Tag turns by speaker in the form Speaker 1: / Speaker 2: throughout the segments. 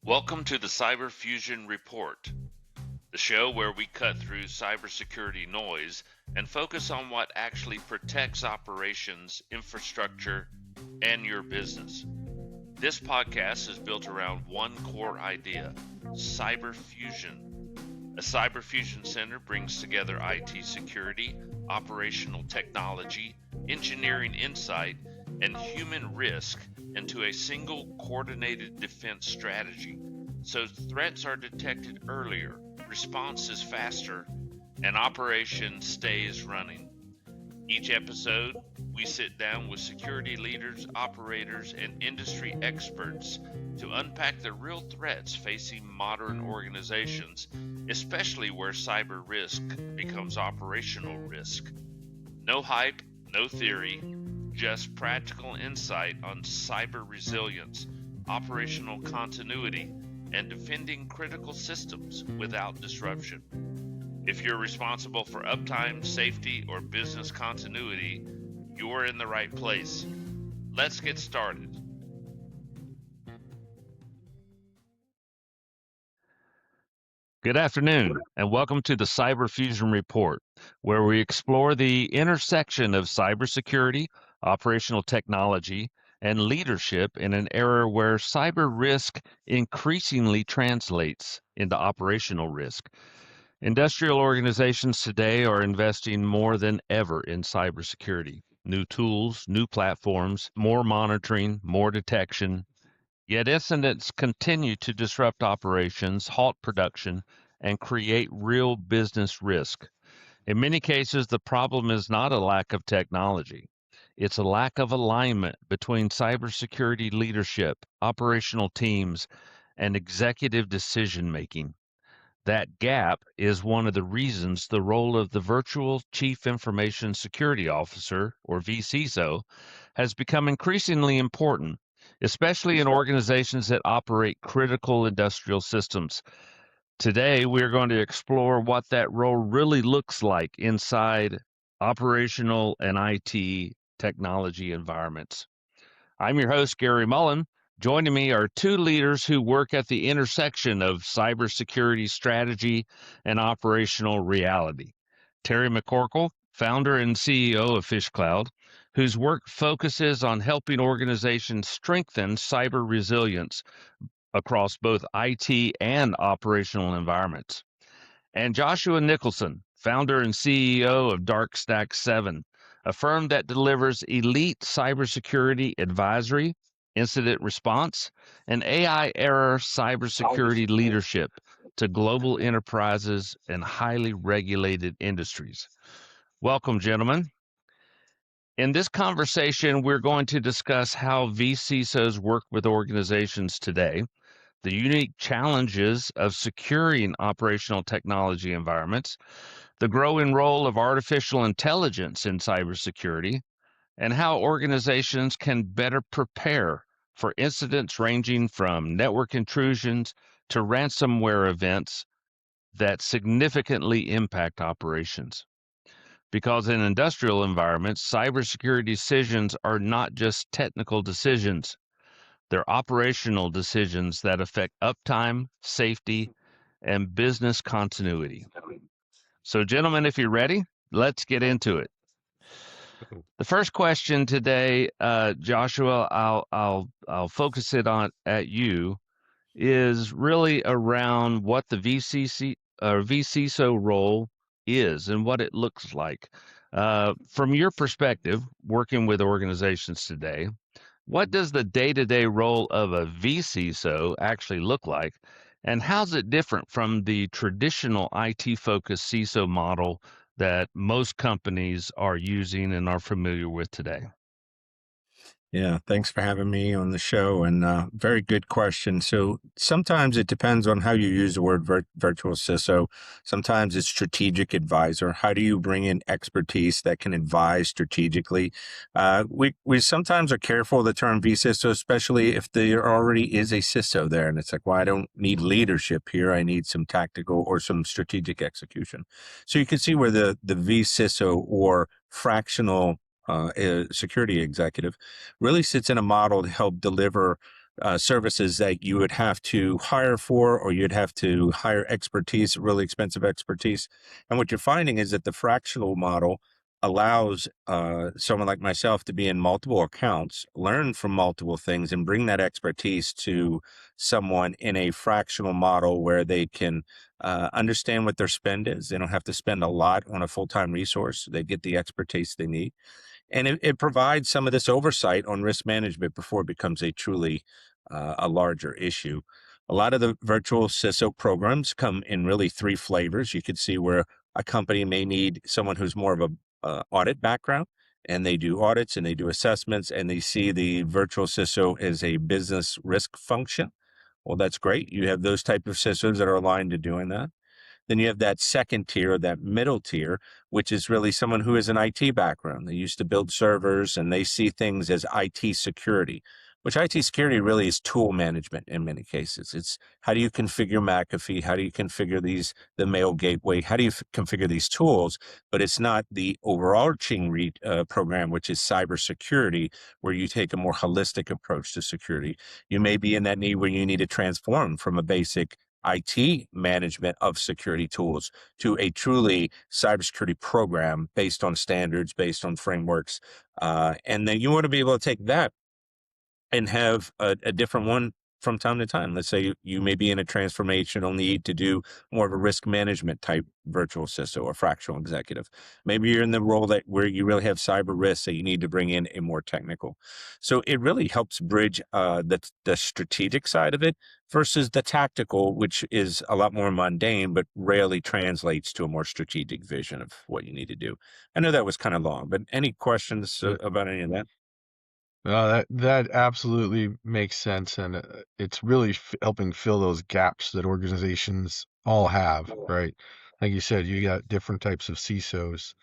Speaker 1: Welcome to the Cyber Fusion Report, the show where we cut through cybersecurity noise and focus on what actually protects operations, infrastructure, and your business. This podcast is built around one core idea: cyber fusion. A cyber fusion center brings together IT security, operational technology, engineering insight, and human risk into a single coordinated defense strategy. So threats are detected earlier, response is faster, and operation stays running. Each episode, we sit down with security leaders, operators, and industry experts to unpack the real threats facing modern organizations, especially where cyber risk becomes operational risk. No hype, no theory, just practical insight on cyber resilience, operational continuity, and defending critical systems without disruption. If you're responsible for uptime, safety, or business continuity, you're in the right place. Let's get started. Good afternoon, and welcome to the Cyber Fusion Report, where we explore the intersection of cybersecurity, operational technology, and leadership in an era where cyber risk increasingly translates into operational risk. Industrial organizations today are investing more than ever in cybersecurity. New tools, new platforms, more monitoring, more detection. Yet incidents continue to disrupt operations, halt production, and create real business risk. In many cases, the problem is not a lack of technology. It's a lack of alignment between cybersecurity leadership, operational teams, and executive decision making. That gap is one of the reasons the role of the Virtual Chief Information Security Officer, or vCISO, has become increasingly important, especially in organizations that operate critical industrial systems. Today, we're going to explore what that role really looks like inside operational and IT technology environments. I'm your host, Gary Mullen. Joining me are two leaders who work at the intersection of cybersecurity strategy and operational reality. Terry McCorkle, founder and CEO of FishCloud, whose work focuses on helping organizations strengthen cyber resilience across both IT and operational environments. And Joshua Nicolson, founder and CEO of DarkStack 7, a firm that delivers elite cybersecurity advisory, incident response, and AI-era cybersecurity leadership to global enterprises and highly regulated industries. Welcome, gentlemen. In this conversation, we're going to discuss how vCISOs work with organizations today, the unique challenges of securing operational technology environments, the growing role of artificial intelligence in cybersecurity, and how organizations can better prepare for incidents ranging from network intrusions to ransomware events that significantly impact operations. Because in industrial environments, cybersecurity decisions are not just technical decisions. They're operational decisions that affect uptime, safety, and business continuity. So, gentlemen, if you're ready, let's get into it. The first question today, Joshua, I'll focus it on at you, is really around what the vCISO role is and what it looks like. From your perspective, working with organizations today, what does the day-to-day role of a vCISO actually look like, and how's it different from the traditional IT-focused CISO model that most companies are using and are familiar with today?
Speaker 2: Yeah, thanks for having me on the show, and very good question. So sometimes it depends on how you use the word virtual CISO. Sometimes it's strategic advisor. How do you bring in expertise that can advise strategically? We sometimes are careful of the term vCISO, especially if there already is a CISO there, and it's like, well, I don't need leadership here. I need some tactical or some strategic execution. So you can see where the vCISO or fractional security executive really sits in a model to help deliver services that you would have to hire for, or you'd have to hire expertise, really expensive expertise. And what you're finding is that the fractional model allows someone like myself to be in multiple accounts, learn from multiple things, and bring that expertise to someone in a fractional model where they can understand what their spend is. They don't have to spend a lot on a full-time resource. They get the expertise they need. And it provides some of this oversight on risk management before it becomes a truly a larger issue. A lot of the virtual CISO programs come in really three flavors. You could see where a company may need someone who's more of a audit background, and they do audits and they do assessments, and they see the virtual CISO as a business risk function. Well, that's great. You have those type of CISOs that are aligned to doing that. Then you have that second tier, that middle tier, which is really someone who has an IT background. They used to build servers and they see things as IT security, which IT security really is tool management in many cases. It's how do you configure McAfee? How do you configure the mail gateway? How do you configure these tools? But it's not the overarching program, which is cybersecurity, where you take a more holistic approach to security. You may be in that need where you need to transform from a basic IT management of security tools to a truly cybersecurity program based on standards, based on frameworks. And then you want to be able to take that and have a different one from time to time. Let's say you may be in a transformational need to do more of a risk management type virtual CISO or fractional executive. Maybe you're in the role that where you really have cyber risks that you need to bring in a more technical. So it really helps bridge the strategic side of it versus the tactical, which is a lot more mundane, but rarely translates to a more strategic vision of what you need to do. I know that was kind of long, but any questions about any of that?
Speaker 3: That absolutely makes sense, and it's really helping fill those gaps that organizations all have, right? Like you said, you got different types of CISOs.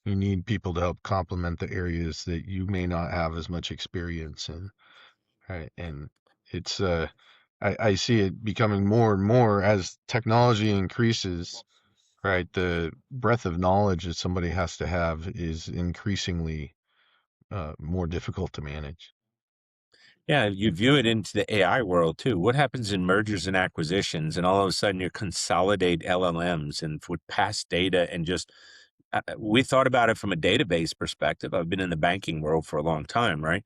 Speaker 3: You need people to help complement the areas that you may not have as much experience in, right? And it's I see it becoming more and more as technology increases, right? The breadth of knowledge that somebody has to have is increasingly more difficult to manage.
Speaker 2: Yeah, you view it into the AI world too. What happens in mergers and acquisitions, and all of a sudden you consolidate LLMs and with past data and just we thought about it from a database perspective. I've been in the banking world for a long time, right?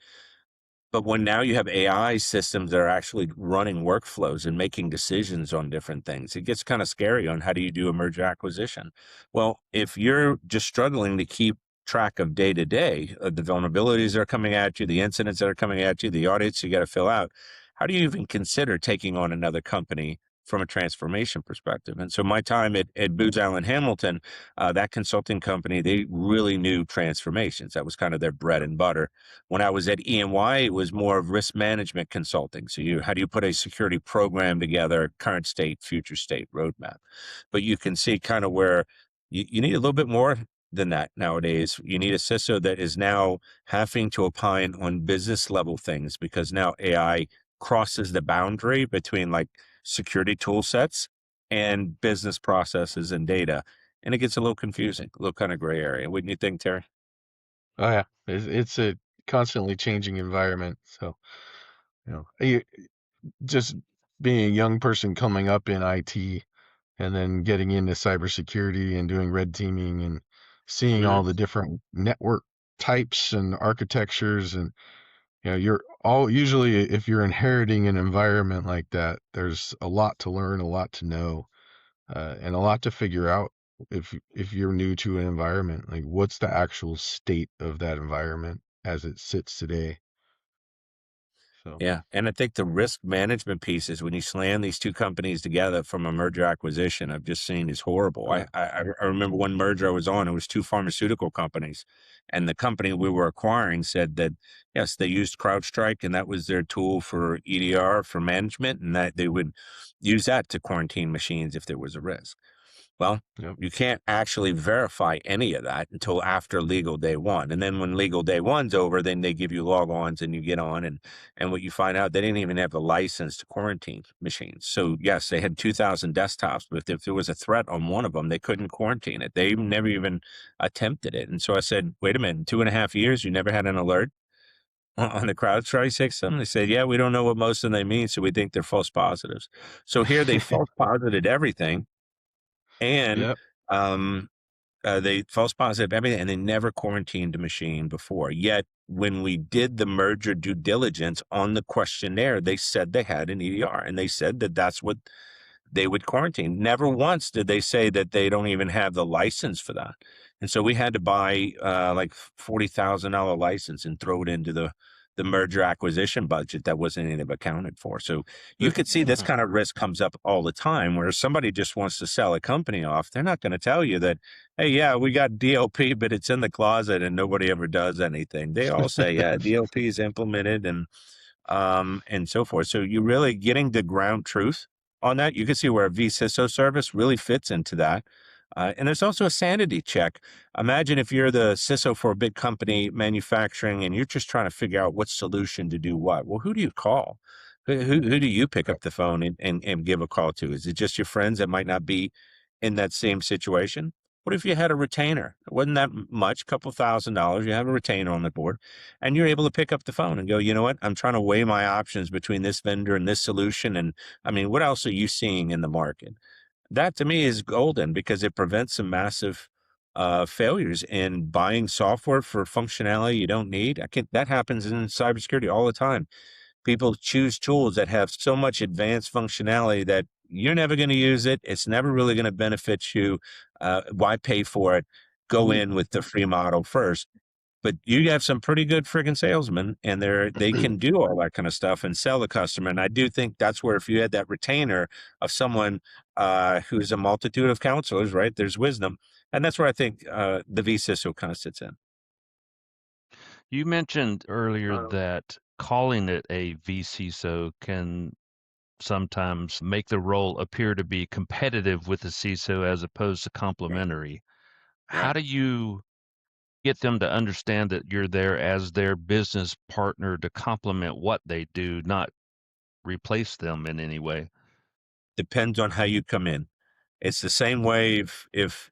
Speaker 2: But when now you have AI systems that are actually running workflows and making decisions on different things, it gets kind of scary on how do you do a merger acquisition. Well, if you're just struggling to keep track of day to day, the vulnerabilities that are coming at you, the incidents that are coming at you, the audits you got to fill out, how do you even consider taking on another company from a transformation perspective? And so my time at Booz Allen Hamilton, that consulting company, they really knew transformations. That was kind of their bread and butter. When I was at E&Y, it was more of risk management consulting. So how do you put a security program together, current state, future state roadmap? But you can see kind of where you need a little bit more than that nowadays. You need a CISO that is now having to opine on business level things because now AI crosses the boundary between like security tool sets and business processes and data. And it gets a little confusing, a little kind of gray area. Wouldn't you think, Terry?
Speaker 3: Oh yeah, it's a constantly changing environment. So, just being a young person coming up in IT and then getting into cybersecurity and doing red teaming and seeing all the different network types and architectures, and you're all usually, if you're inheriting an environment like that, there's a lot to learn, a lot to know, and a lot to figure out if you're new to an environment. Like, what's the actual state of that environment as it sits today? So,
Speaker 2: Yeah, and I think the risk management piece is when you slam these two companies together from a merger acquisition, I've just seen is horrible.
Speaker 3: yeah,
Speaker 2: I remember one merger I was on, it was two pharmaceutical companies, and the company we were acquiring said that, yes, they used CrowdStrike, and that was their tool for EDR for management, and that they would use that to quarantine machines if there was a risk. Well,
Speaker 3: yep.
Speaker 2: you can't actually verify any of that until after legal day one. And then when legal day one's over, then they give you log-ons and you get on and what you find out, they didn't even have the license to quarantine machines. So yes, they had 2,000 desktops, but if there was a threat on one of them, they couldn't quarantine it. They never even attempted it. And so I said, wait a minute, in 2.5 years, you never had an alert? on the CrowdStrike system. They said, yeah, we don't know what most of them mean, so we think they're false positives. So here they false posited everything, and
Speaker 3: Yep.
Speaker 2: um, they false positive everything, and they never quarantined a machine before. Yet when we did the merger due diligence on the questionnaire, they said they had an EDR, and they said that that's what they would quarantine. Never once did they say that they don't even have the license for that. And so we had to buy like $40,000 license and throw it into the merger acquisition budget that wasn't even accounted for. So you could see this kind of risk comes up all the time where somebody just wants to sell a company off. They're not going to tell you that, hey, yeah, we got DLP, but it's in the closet and nobody ever does anything. They all say, yeah, DLP is implemented and so forth. So you're really getting the ground truth on that. You can see where a vCISO service really fits into that. And there's also a sanity check. Imagine if you're the CISO for a big company manufacturing and you're just trying to figure out what solution to do what. Well, who do you call? Who do you pick up the phone and give a call to? Is it just your friends that might not be in that same situation? What if you had a retainer? It wasn't that much, couple $1,000. You have a retainer on the board and you're able to pick up the phone and go, you know what? I'm trying to weigh my options between this vendor and this solution. And I mean, what else are you seeing in the market? That to me is golden because it prevents some massive failures in buying software for functionality you don't need. That happens in cybersecurity all the time. People choose tools that have so much advanced functionality that you're never going to use it. It's never really going to benefit you. Why pay for it? Go in with the free model first. But you have some pretty good friggin' salesmen, and they can do all that kind of stuff and sell the customer. And I do think that's where if you had that retainer of someone who's a multitude of counselors, right? There's wisdom, and that's where I think the vCISO kind of sits in.
Speaker 1: You mentioned earlier that calling it a vCISO can sometimes make the role appear to be competitive with the CISO as opposed to complementary. How
Speaker 2: Right.
Speaker 1: do you get them to understand that you're there as their business partner to complement what they do, not replace them in any way?
Speaker 2: Depends on how you come in. It's the same way if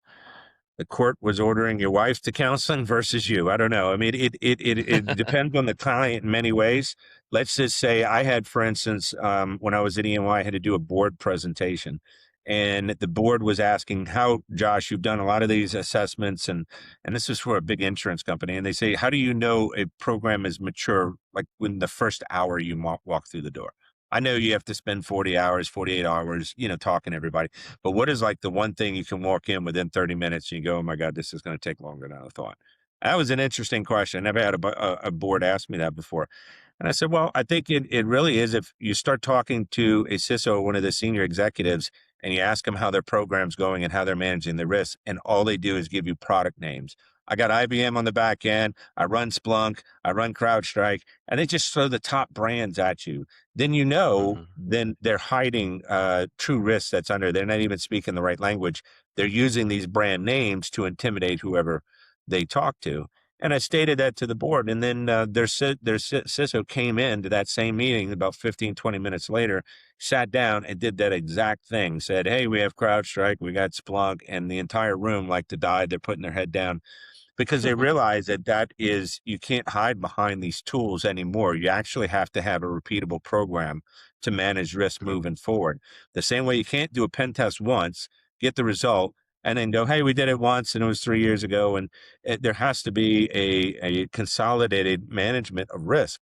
Speaker 2: the court was ordering your wife to counseling versus you. I don't know. I mean, it depends on the client in many ways. Let's just say I had, for instance, when I was at EY, I had to do a board presentation. And the board was asking how, Josh, you've done a lot of these assessments, and this is for a big insurance company. And they say, how do you know a program is mature, like when the first hour you walk through the door? I know you have to spend 40 hours, 48 hours, talking to everybody. But what is like the one thing you can walk in within 30 minutes and you go, oh my God, this is going to take longer than I thought? That was an interesting question. I never had a board ask me that before. And I said, well, I think it really is if you start talking to a CISO, one of the senior executives, and you ask them how their program's going and how they're managing the risks, and all they do is give you product names. I got IBM on the back end. I run Splunk. I run CrowdStrike. And they just throw the top brands at you. Then then they're hiding true risks that's under. They're not even speaking the right language. They're using these brand names to intimidate whoever they talk to. And I stated that to the board. And then their CISO came in to that same meeting about 15, 20 minutes later, sat down and did that exact thing. Said, hey, we have CrowdStrike, we got Splunk, and the entire room like to die. They're putting their head down because they realize that is, you can't hide behind these tools anymore. You actually have to have a repeatable program to manage risk moving forward. The same way you can't do a pen test once, get the result, and then go, hey, we did it once and it was 3 years ago. And there has to be a consolidated management of risk.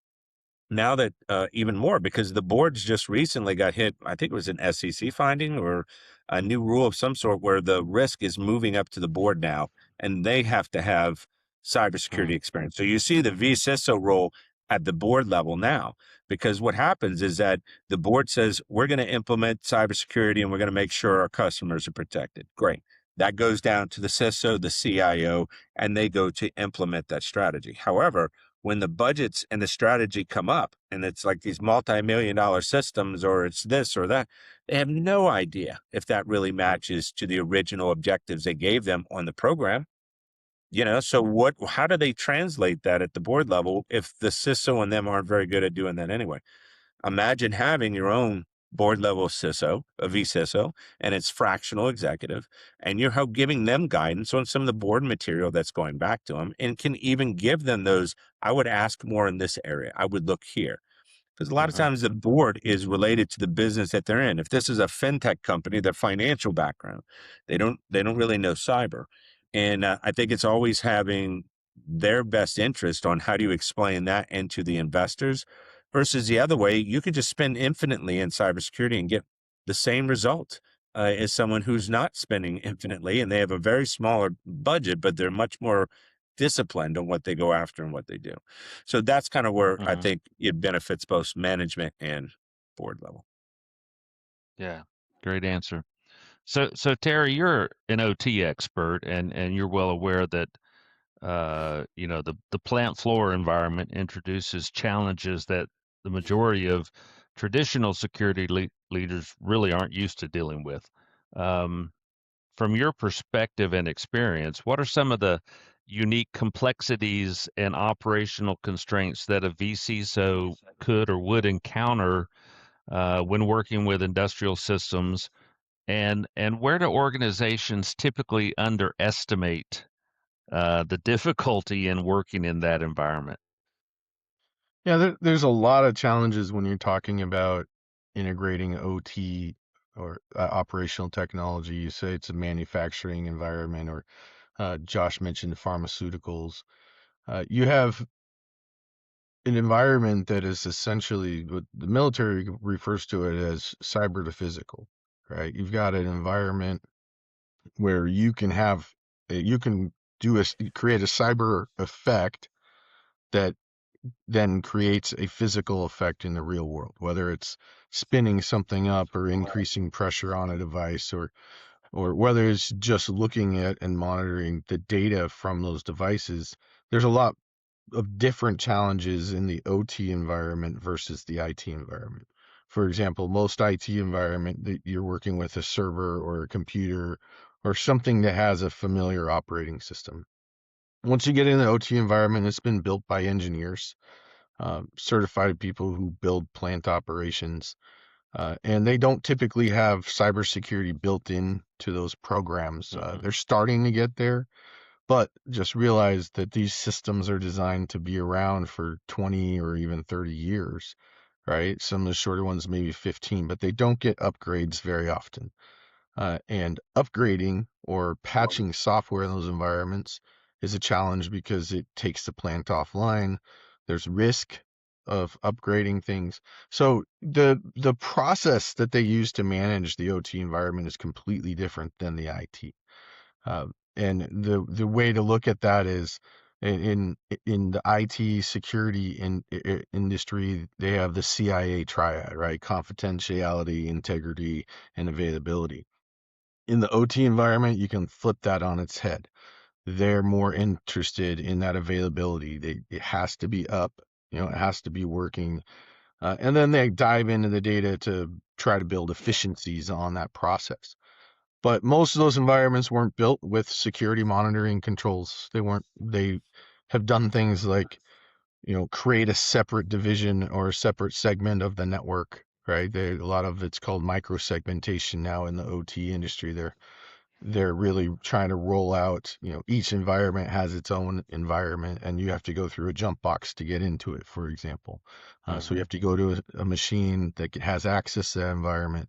Speaker 2: Now that even more, because the boards just recently got hit, I think it was an SEC finding or a new rule of some sort where the risk is moving up to the board now, and they have to have cybersecurity experience. So you see the vCISO role at the board level now, because what happens is that the board says, we're going to implement cybersecurity and we're going to make sure our customers are protected. Great. That goes down to the CISO, the CIO, and they go to implement that strategy. However, when the budgets and the strategy come up and it's like these multi-million-dollar systems or it's this or that, they have no idea if that really matches to the original objectives they gave them on the program. So how do they translate that at the board level if the CISO and them aren't very good at doing that anyway? Imagine having your own board level CISO, a vCISO, and it's fractional executive, and you're giving them guidance on some of the board material that's going back to them, and can even give them those, I would ask more in this area, I would look here. Because a lot of times the board is related to the business that they're in. If this is a fintech company, their financial background, they don't really know cyber. And I think it's always having their best interest on how do you explain that into the investors versus the other way. You could just spend infinitely in cybersecurity and get the same result as someone who's not spending infinitely, and they have a very smaller budget, but they're much more disciplined on what they go after and what they do. So that's kind of where I think it benefits both management and board level.
Speaker 1: Yeah, great answer. So Terry, you're an OT expert, and you're well aware that the plant floor environment introduces challenges that the majority of traditional security leaders really aren't used to dealing with. From your perspective and experience, what are some of the unique complexities and operational constraints that a vCISO could or would encounter when working with industrial systems, and where do organizations typically underestimate the difficulty in working in that environment?
Speaker 3: Yeah, there's a lot of challenges when you're talking about integrating OT or operational technology. You say it's a manufacturing environment, or Josh mentioned pharmaceuticals. You have an environment that is essentially what the military refers to it as cyber to physical, right? You've got an environment where you can create a cyber effect that then creates a physical effect in the real world, whether it's spinning something up or increasing pressure on a device, or whether it's just looking at and monitoring the data from those devices. There's a lot of different challenges in the OT environment versus the IT environment. For example, most IT environment that you're working with a server or a computer or something that has a familiar operating system. Once you get in the OT environment, it's been built by engineers, certified people who build plant operations, and they don't typically have cybersecurity built in to those programs. They're starting to get there, but just realize that these systems are designed to be around for 20 or even 30 years, right? Some of the shorter ones, maybe 15, but they don't get upgrades very often. And upgrading or patching software in those environments is a challenge because it takes the plant offline. There's risk of upgrading things. So the process that they use to manage the OT environment is completely different than the IT. And the way to look at that is in the IT security industry, they have the CIA triad, right? Confidentiality, integrity, and availability. In the OT environment, you can flip that on its head. They're more interested in that availability. It has to be up, it has to be working. And then they dive into the data to try to build efficiencies on that process. But most of those environments weren't built with security monitoring controls. They have done things like, create a separate division or a separate segment of the network, right? A lot of it's called microsegmentation now in the OT industry. They're really trying to roll out, each environment has its own environment, and you have to go through a jump box to get into it, for example. So you have to go to a machine that has access to that environment.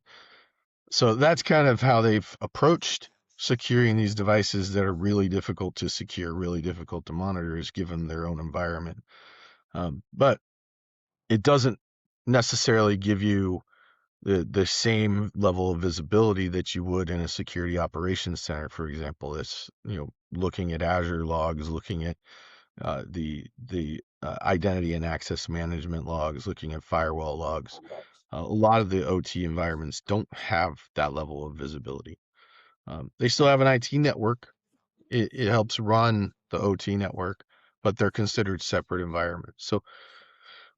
Speaker 3: So that's kind of how they've approached securing these devices that are really difficult to secure, really difficult to monitor, is given their own environment. But it doesn't necessarily give you the same level of visibility that you would in a security operations center, for example. It's looking at Azure logs, looking at the identity and access management logs, looking at firewall logs. A lot of the OT environments don't have that level of visibility. They still have an IT network. It helps run the OT network, but they're considered separate environments. So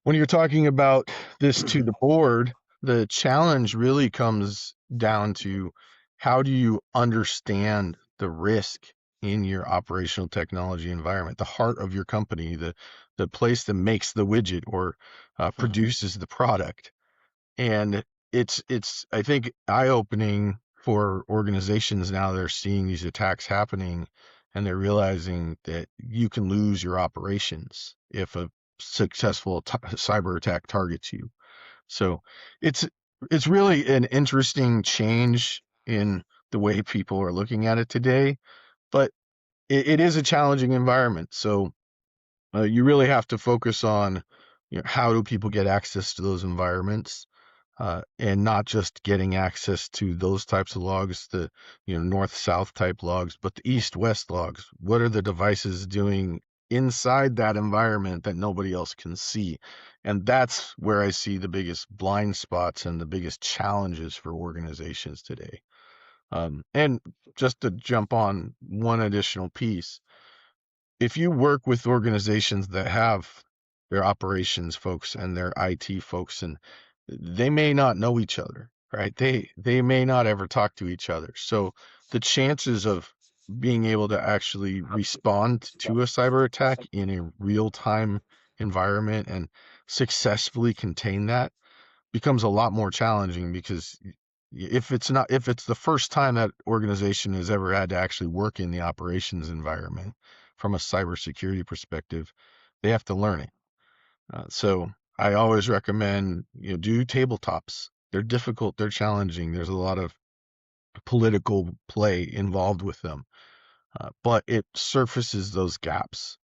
Speaker 3: when you're talking about this to the board, the challenge really comes down to how do you understand the risk in your operational technology environment, the heart of your company, the place that makes the widget or produces the product. And it's I think eye-opening for organizations now. They're seeing these attacks happening, and they're realizing that you can lose your operations if a successful cyber attack targets you. So it's it's really an interesting change in the way people are looking at it today, but it is a challenging environment. So you really have to focus on, how do people get access to those environments, and not just getting access to those types of logs, the north-south type logs, but the east-west logs. What are the devices doing inside that environment that nobody else can see? And that's where I see the biggest blind spots and the biggest challenges for organizations today. And just to jump on one additional piece, if you work with organizations that have their operations folks and their IT folks, and they may not know each other, right? They may not ever talk to each other. So the chances of being able to actually respond to a cyber attack in a real-time environment and successfully contain that becomes a lot more challenging, because if it's the first time that organization has ever had to actually work in the operations environment from a cybersecurity perspective, they have to learn it. So I always recommend, do tabletops. They're difficult, they're challenging. There's a lot of political play involved with them, but it surfaces those gaps,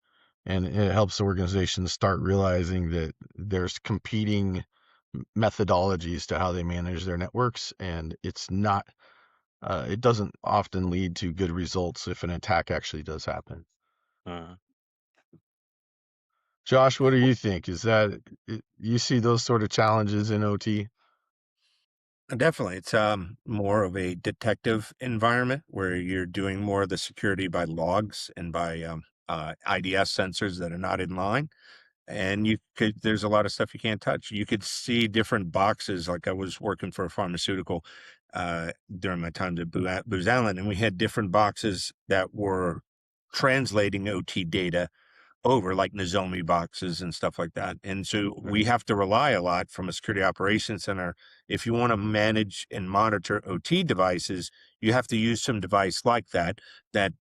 Speaker 3: and it helps organizations start realizing that there's competing methodologies to how they manage their networks, and it doesn't often lead to good results if an attack actually does happen.
Speaker 2: Uh,
Speaker 3: Josh, what do you think? You see those sort of challenges in OT?
Speaker 2: Definitely. It's more of a detective environment where you're doing more of the security by logs and by IDS sensors that are not in line. And there's a lot of stuff you can't touch. You could see different boxes. Like I was working for a pharmaceutical during my time at Booz Allen, and we had different boxes that were translating OT data over, like Nozomi boxes and stuff like that. And so we have to rely a lot from a security operations center. If you want to manage and monitor OT devices, you have to use some device like that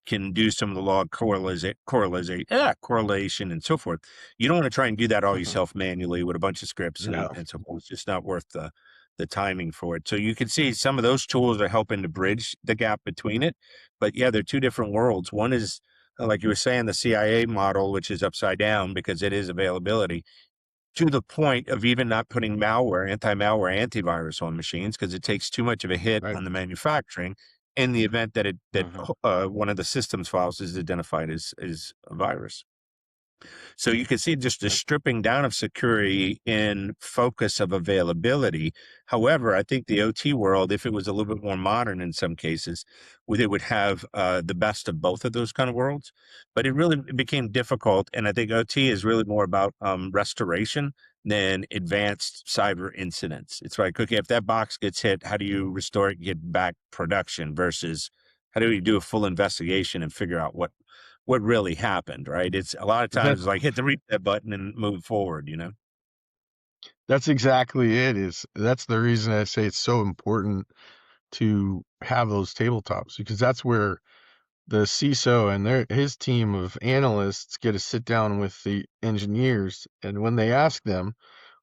Speaker 2: can do some of the log correlation and so forth. You don't want to try and do that all yourself manually with a bunch of scripts
Speaker 3: No.
Speaker 2: and so forth. It's just not worth the timing for it. So you can see some of those tools are helping to bridge the gap between it. But yeah, they're two different worlds. One is, like you were saying, the CIA model, which is upside down because it is availability, to the point of even not putting malware, anti-malware, antivirus on machines because it takes too much of a hit
Speaker 3: Right.
Speaker 2: on the manufacturing in the event that one of the systems files is identified as a virus. So you can see just the stripping down of security in focus of availability. However, I think the OT world, if it was a little bit more modern in some cases, it would have the best of both of those kind of worlds. But it became difficult. And I think OT is really more about restoration than advanced cyber incidents. It's like, okay, if that box gets hit, how do you restore it and get back production versus how do you do a full investigation and figure out what really happened, right? It's a lot of times
Speaker 3: That's
Speaker 2: like hit the reset button and move forward,
Speaker 3: that's exactly it. That's the reason I say it's so important to have those tabletops, because that's where the CISO and his team of analysts get to sit down with the engineers, and when they ask them,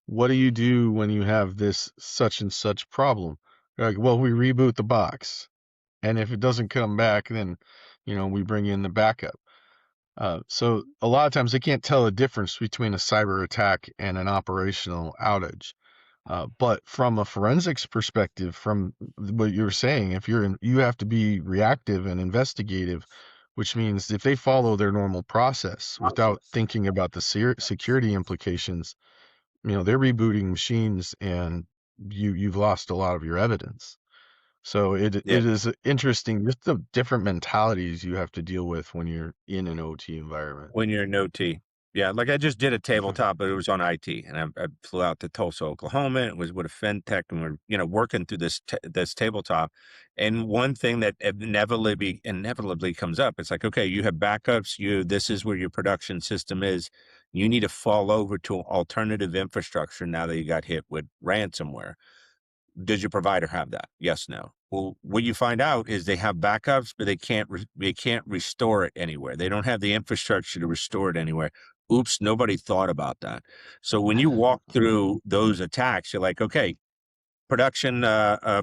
Speaker 3: what do you do when you have this such and such problem? They're like, well, we reboot the box. And if it doesn't come back, then, we bring in the backup. So a lot of times they can't tell the difference between a cyber attack and an operational outage. But from a forensics perspective, from what you were saying, you have to be reactive and investigative, which means if they follow their normal process without thinking about the security implications, they're rebooting machines, and you've lost a lot of your evidence. So it
Speaker 2: Yeah.
Speaker 3: is interesting, just the different mentalities you have to deal with when you're in an OT environment.
Speaker 2: When you're in OT. Yeah, like I just did a tabletop, but it was on IT, and I flew out to Tulsa, Oklahoma. And it was with a fintech, and we're working through this tabletop. And one thing that inevitably comes up, it's like, okay, you have backups. This is where your production system is. You need to fall over to alternative infrastructure now that you got hit with ransomware. does your provider have that? Yes, no. Well, what you find out is they have backups, but they can't restore it anywhere. They don't have the infrastructure to restore it anywhere. Oops, nobody thought about that. So when you walk through those attacks, you're like, okay, production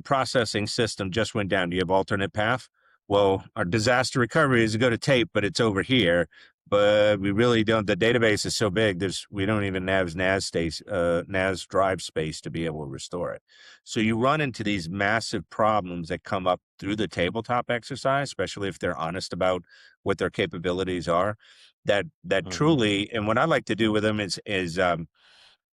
Speaker 2: processing system just went down. Do you have alternate path? Well, our disaster recovery is to go to tape, but it's over here. But we really don't. The database is so big. We don't even have NAS drive space to be able to restore it. So you run into these massive problems that come up through the tabletop exercise, especially if they're honest about what their capabilities are. That truly, and what I like to do with them is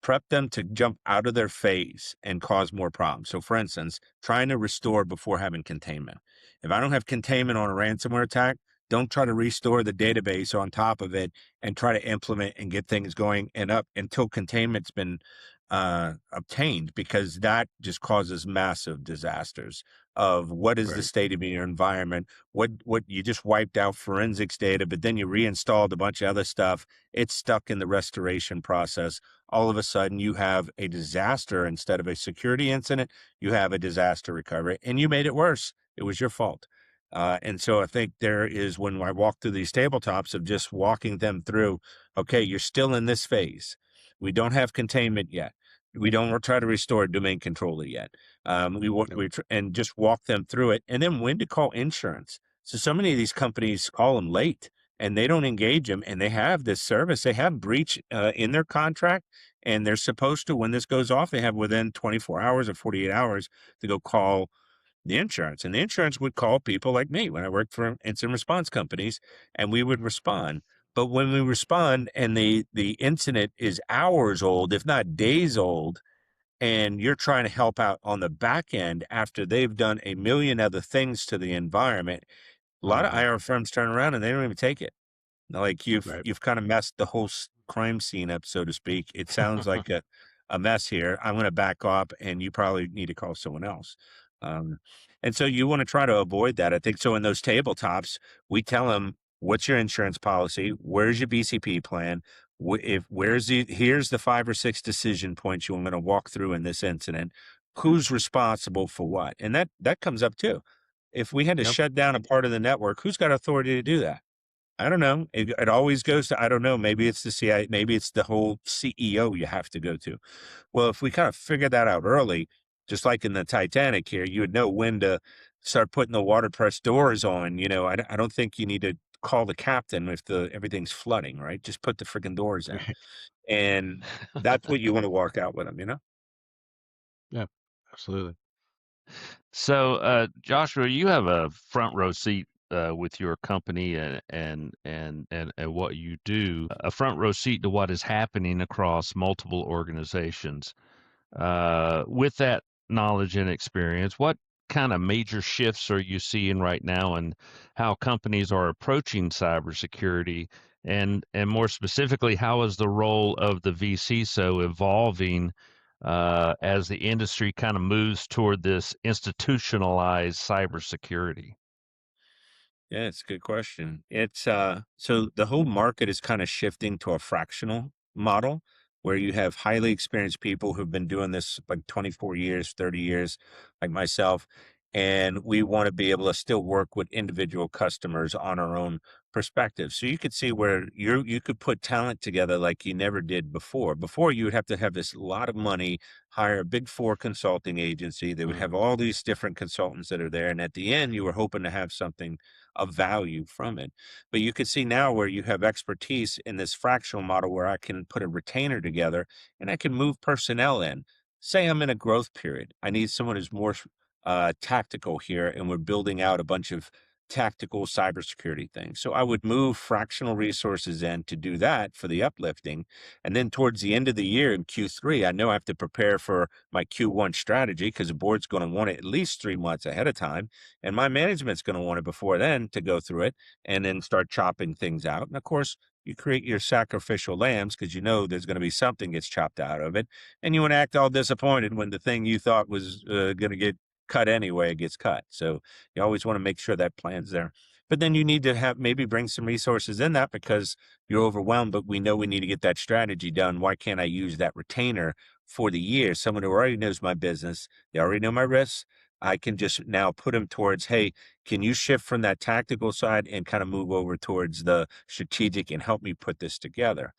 Speaker 2: prep them to jump out of their phase and cause more problems. So for instance, trying to restore before having containment. If I don't have containment on a ransomware attack, don't try to restore the database on top of it and try to implement and get things going and up until containment's been obtained, because that just causes massive disasters of what is the state of your environment, what you just wiped out forensics data, but then you reinstalled a bunch of other stuff. It's stuck in the restoration process. All of a sudden you have a disaster. Instead of a security incident, you have a disaster recovery, and you made it worse. It was your fault. And so I think there is, when I walk through these tabletops, of just walking them through, okay, you're still in this phase. We don't have containment yet. We don't try to restore domain controller yet. And just walk them through it. And then when to call insurance. So many of these companies call them late and they don't engage them, and they have this service. They have breach in their contract, and they're supposed to, when this goes off, they have within 24 hours or 48 hours to go call the insurance. And the insurance would call people like me when I worked for incident response companies, and we would respond. But when we respond and the incident is hours old, if not days old, and you're trying to help out on the back end after they've done a million other things to the environment, a lot of IR firms turn around and they don't even take it. Like you've kind of messed the whole crime scene up, so to speak. It sounds like a mess here. I'm going to back up, and you probably need to call someone else. And so you want to try to avoid that. I think so. In those tabletops, we tell them, what's your insurance policy? Where's your BCP plan? Here's the 5 or 6 decision points I'm going to walk through in this incident. Who's responsible for what? And that comes up too. If we had to shut down a part of the network, who's got authority to do that? I don't know. It always goes to, I don't know, maybe it's the CIA, maybe it's the whole CEO you have to go to. Well, if we kind of figure that out early, just like in the Titanic here, you would know when to start putting the waterpress doors on. I don't think you need to call the captain if everything's flooding, right? Just put the freaking doors in. And that's what you want to walk out with them.
Speaker 3: Yeah, absolutely.
Speaker 1: So, Joshua, you have a front row seat with your company and what you do, a front row seat to what is happening across multiple organizations. With that knowledge and experience, what kind of major shifts are you seeing right now, and how companies are approaching cybersecurity? And more specifically, how is the role of the vCISO evolving as the industry kind of moves toward this institutionalized cybersecurity?
Speaker 2: Yeah, it's a good question. It's so the whole market is kind of shifting to a fractional model where you have highly experienced people who've been doing this like 24 years, 30 years, like myself, and we want to be able to still work with individual customers on our own perspective. So you could see where you could put talent together like you never did before. Before you would have to have this lot of money, hire a big 4 consulting agency. They would have all these different consultants that are there, and at the end you were hoping to have something of value from it. But you could see now where you have expertise in this fractional model where I can put a retainer together and I can move personnel in. Say I'm in a growth period. I need someone who's more tactical here, and we're building out a bunch of tactical cybersecurity things. So I would move fractional resources in to do that for the uplifting. And then towards the end of the year in Q3, I know I have to prepare for my Q1 strategy because the board's going to want it at least 3 months ahead of time. And my management's going to want it before then to go through it and then start chopping things out. And of course, you create your sacrificial lambs because you know there's going to be something gets chopped out of it. And you want to act all disappointed when the thing you thought was going to get cut anyway, it gets cut. So you always want to make sure that plan's there. But then you need to have maybe bring some resources in that because you're overwhelmed, but we know we need to get that strategy done. Why can't I use that retainer for the year, someone who already knows my business, they already know my risks. I can just now put them towards, hey, can you shift from that tactical side and kind of move over towards the strategic and help me put this together?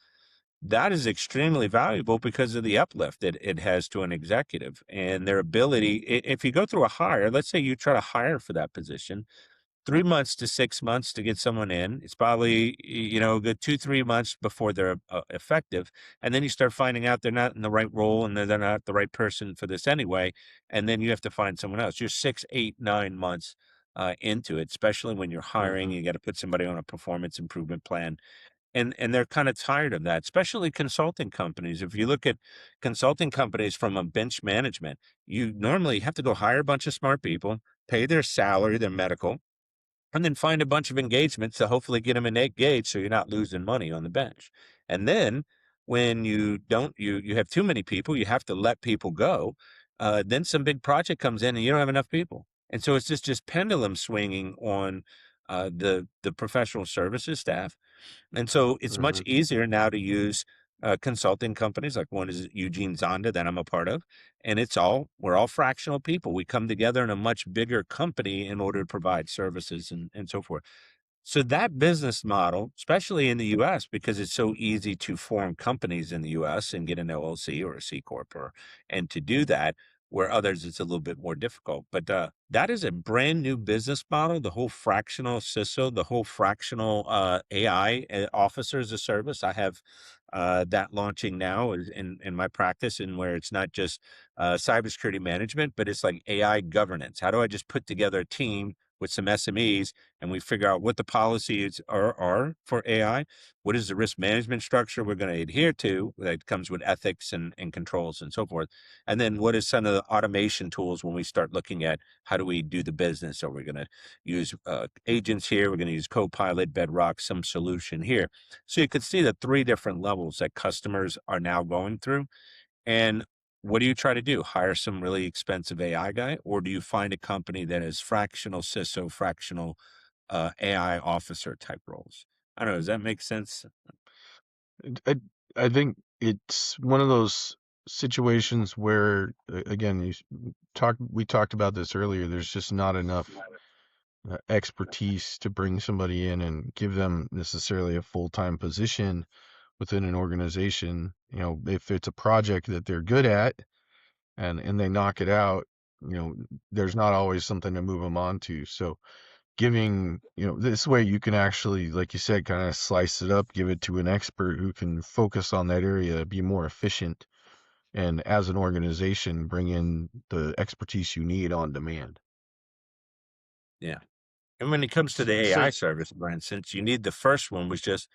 Speaker 2: That is extremely valuable because of the uplift that it has to an executive and their ability. If you go through a hire, let's say you try to hire for that position, 3 months to 6 months to get someone in. It's probably, a good 2, 3 months before they're effective. And then you start finding out they're not in the right role and they're not the right person for this anyway. And then you have to find someone else. You're 6, 8, 9 months into it, especially when you're hiring.
Speaker 3: Hmm.
Speaker 2: You got to put somebody on a performance improvement plan. And they're kind of tired of that, especially consulting companies. If you look at consulting companies from a bench management, you normally have to go hire a bunch of smart people, pay their salary, their medical, and then find a bunch of engagements to hopefully get them engaged so you're not losing money on the bench. And then when you don't, you have too many people, you have to let people go. Then some big project comes in and you don't have enough people. And so it's just pendulum swinging on the professional services staff. And so it's much
Speaker 3: Hmm.
Speaker 2: easier now to use consulting companies, like one is Eugene Zonda that I'm a part of. And we're all fractional people. We come together in a much bigger company in order to provide services and so forth. So that business model, especially in the US, because it's so easy to form companies in the US and get an LLC or a C Corp, and to do that, where others it's a little bit more difficult. But that is a brand new business model. The whole fractional CISO, the whole fractional AI officer as a service. I have that launching now in my practice, and where it's not just cybersecurity management, but it's like AI governance. How do I just put together a team with some SMEs and we figure out what the policies are for AI? What is the risk management structure we're going to adhere to that comes with ethics and controls and so forth? And then what is some of the automation tools when we start looking at how do we do the business? Are we going to use agents here? We're going to use Copilot, Bedrock, some solution here. So you could see the three different levels that customers are now going through. And what do you try to do? Hire some really expensive AI guy, or do you find a company that is fractional CISO, fractional AI officer type roles? I don't know. Does that make sense?
Speaker 3: I, I think it's one of those situations where, again, we talked about this earlier. There's just not enough expertise to bring somebody in and give them necessarily a full-time position within an organization. If it's a project that they're good at and they knock it out, there's not always something to move them on to. So giving, this way you can actually, like you said, kind of slice it up, give it to an expert who can focus on that area, be more efficient, and as an organization, bring in the expertise you need on demand.
Speaker 2: Yeah. And when it comes to the
Speaker 3: So,
Speaker 2: AI service, for instance, you need the first one was just,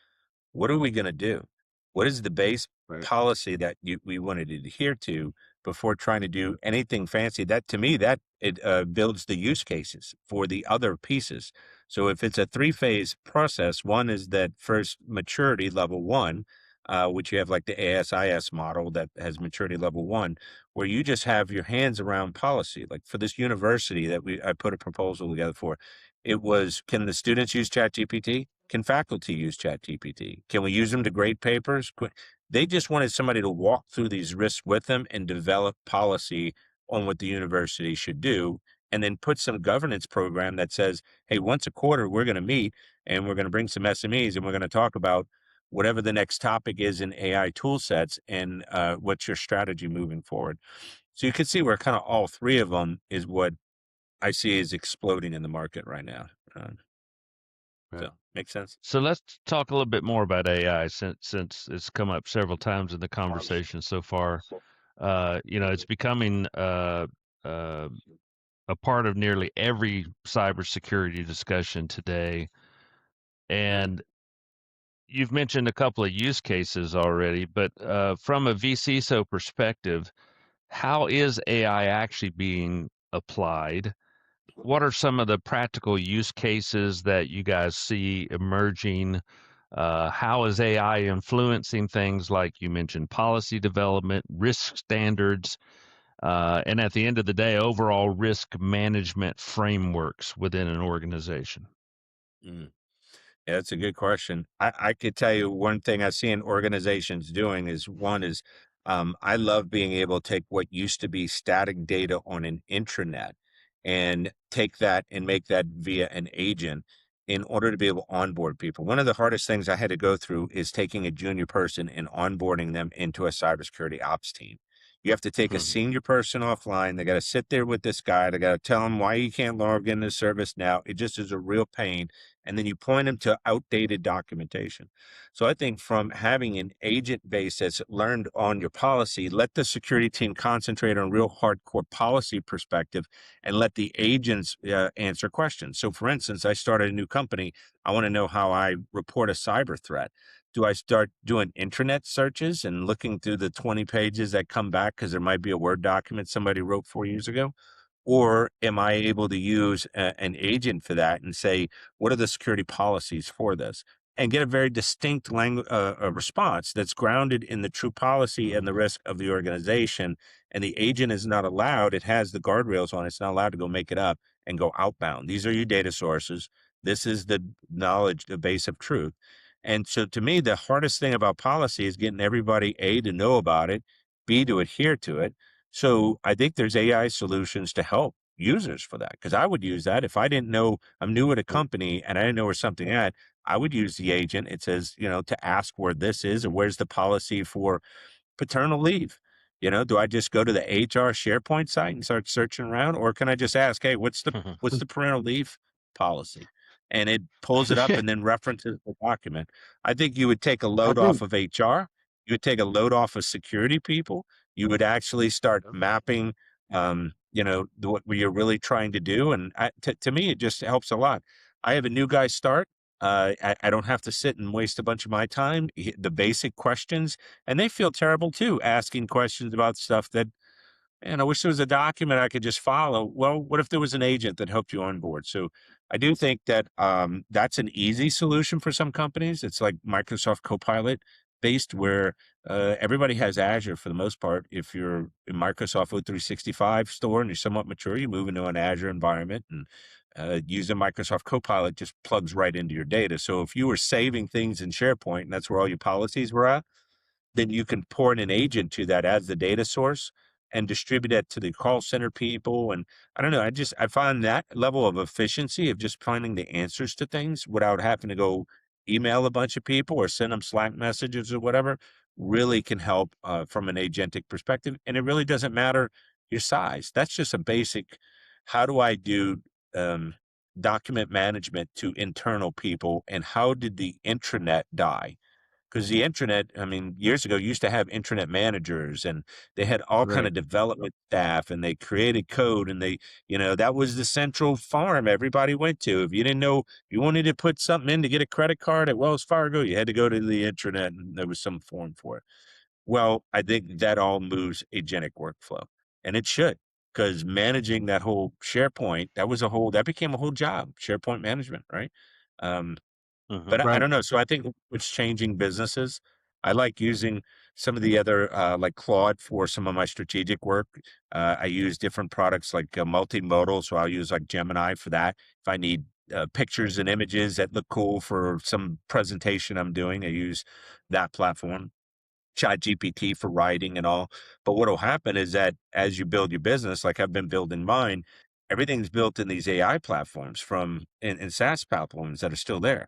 Speaker 2: what are we going to do? What is the base
Speaker 3: right.
Speaker 2: policy that we wanted to adhere to before trying to do anything fancy? That to me, that it builds the use cases for the other pieces. So if it's a three-phase process, one is that first maturity level one, which you have like the ASIS model that has maturity level one, where you just have your hands around policy. Like for this university that I put a proposal together for, it was, can the students use ChatGPT? Can faculty use ChatGPT? Can we use them to grade papers? They just wanted somebody to walk through these risks with them and develop policy on what the university should do, and then put some governance program that says, hey, once a quarter, we're going to meet and we're going to bring some SMEs and we're going to talk about whatever the next topic is in AI tool sets and what's your strategy moving forward. So you can see where kind of all three of them is what I see is exploding in the market right now.
Speaker 3: Yeah.
Speaker 2: So makes sense.
Speaker 1: So let's talk a little bit more about AI since it's come up several times in the conversation so far. It's becoming uh, a part of nearly every cybersecurity discussion today. And you've mentioned a couple of use cases already, but from a vCISO perspective, how is AI actually being applied? What are some of the practical use cases that you guys see emerging? How is AI influencing things like you mentioned policy development, risk standards, and at the end of the day, overall risk management frameworks within an organization?
Speaker 2: Mm. Yeah, that's a good question. I could tell you one thing I see in organizations doing is one is I love being able to take what used to be static data on an intranet and take that and make that via an agent in order to be able to onboard people. One of the hardest things I had to go through is taking a junior person and onboarding them into a cybersecurity ops team. You have to take a senior person offline. They got to sit there with this guy. They got to tell them why you can't log into service now. It just is a real pain. And then you point them to outdated documentation. So I think from having an agent base that's learned on your policy, let the security team concentrate on real hardcore policy perspective and let the agents answer questions. So for instance, I started a new company. I want to know how I report a cyber threat. Do I start doing intranet searches and looking through the 20 pages that come back because there might be a Word document somebody wrote 4 years ago? Or am I able to use an agent for that and say, what are the security policies for this? And get a very distinct language response that's grounded in the true policy and the risk of the organization. And the agent is not allowed, it has the guardrails on it, it's not allowed to go make it up and go outbound. These are your data sources. This is the knowledge, the base of truth. And so to me, the hardest thing about policy is getting everybody, A, to know about it, B, to adhere to it. So I think there's AI solutions to help users for that, because I would use that if I didn't know, I'm new at a company and I didn't know where something at. I would use the agent. It says, to ask where this is or where's the policy for paternal leave. Do I just go to the HR SharePoint site and start searching around, or can I just ask, hey, what's the parental leave policy? And it pulls it up
Speaker 3: Yeah,
Speaker 2: and then references the document. I think you would take a
Speaker 3: I
Speaker 2: load
Speaker 3: think
Speaker 2: off of HR. You would take a load off of security people. You would actually start mapping, what you're really trying to do. And to me, it just helps a lot. I have a new guy start. I don't have to sit and waste a bunch of my time. The basic questions, and they feel terrible too, asking questions about stuff that, man, I wish there was a document I could just follow. Well, what if there was an agent that helped you on board? So I do think that that's an easy solution for some companies. It's like Microsoft Copilot based, where everybody has Azure for the most part. If you're in Microsoft O365 store and you're somewhat mature, you move into an Azure environment, and using Microsoft Copilot just plugs right into your data. So if you were saving things in SharePoint and that's where all your policies were at, then you can port an agent to that as the data source and distribute it to the call center people. And I don't know, I find that level of efficiency of just finding the answers to things without having to go email a bunch of people or send them Slack messages or whatever really can help from an agentic perspective. And it really doesn't matter your size. That's just a basic, how do I do um, document management to internal people, and how did the intranet die? Because the intranet, I mean, years ago used to have intranet managers, and they had all kind
Speaker 3: right.
Speaker 2: of development staff, and they created code, and that was the central farm everybody went to. If you didn't know, you wanted to put something in to get a credit card at Wells Fargo, you had to go to the intranet and there was some form for it. Well, I think that all moves agentic workflow, and it should, because managing that whole SharePoint, that became a whole job, SharePoint management, right? Um, but I
Speaker 3: Right.
Speaker 2: don't know. So I think it's changing businesses. I like using some of the other, like Claude, for some of my strategic work. I use different products like multimodal. So I'll use like Gemini for that. If I need pictures and images that look cool for some presentation I'm doing, I use that platform. ChatGPT for writing and all. But what'll happen is that as you build your business, like I've been building mine, everything's built in these AI platforms and SaaS platforms that are still there.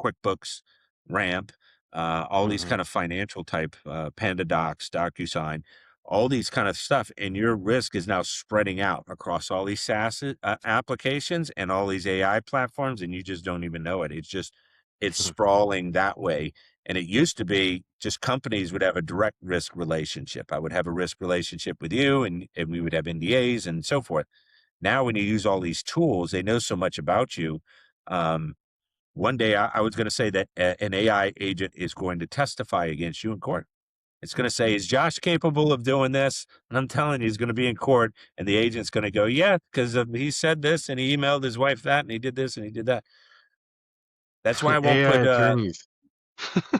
Speaker 2: QuickBooks, Ramp, all these kind of financial type, PandaDocs, DocuSign, all these kind of stuff. And your risk is now spreading out across all these SaaS applications and all these AI platforms, and you just don't even know it. It's sprawling that way. And it used to be just companies would have a direct risk relationship. I would have a risk relationship with you, and we would have NDAs and so forth. Now, when you use all these tools, they know so much about you. Um, One day I was going to say that an AI agent is going to testify against you in court. It's going to say, is Josh capable of doing this? And I'm telling you, he's going to be in court, and the agent's going to go, yeah, because he said this and he emailed his wife that and he did this and he did that. That's why I won't
Speaker 3: AI
Speaker 2: put
Speaker 3: attorneys.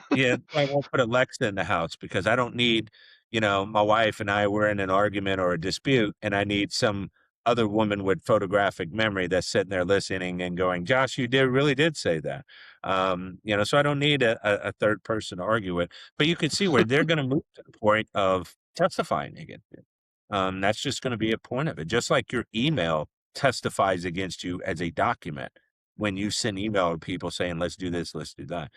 Speaker 2: Yeah, I won't put Alexa in the house, because I don't need, my wife and I were in an argument or a dispute, and I need some other woman with photographic memory that's sitting there listening and going, Josh, you really did say that. So I don't need a third person to argue with. But you can see where they're going to move to the point of testifying against you. That's just going to be a point of it. Just like your email testifies against you as a document when you send email to people saying, let's do this, let's do that.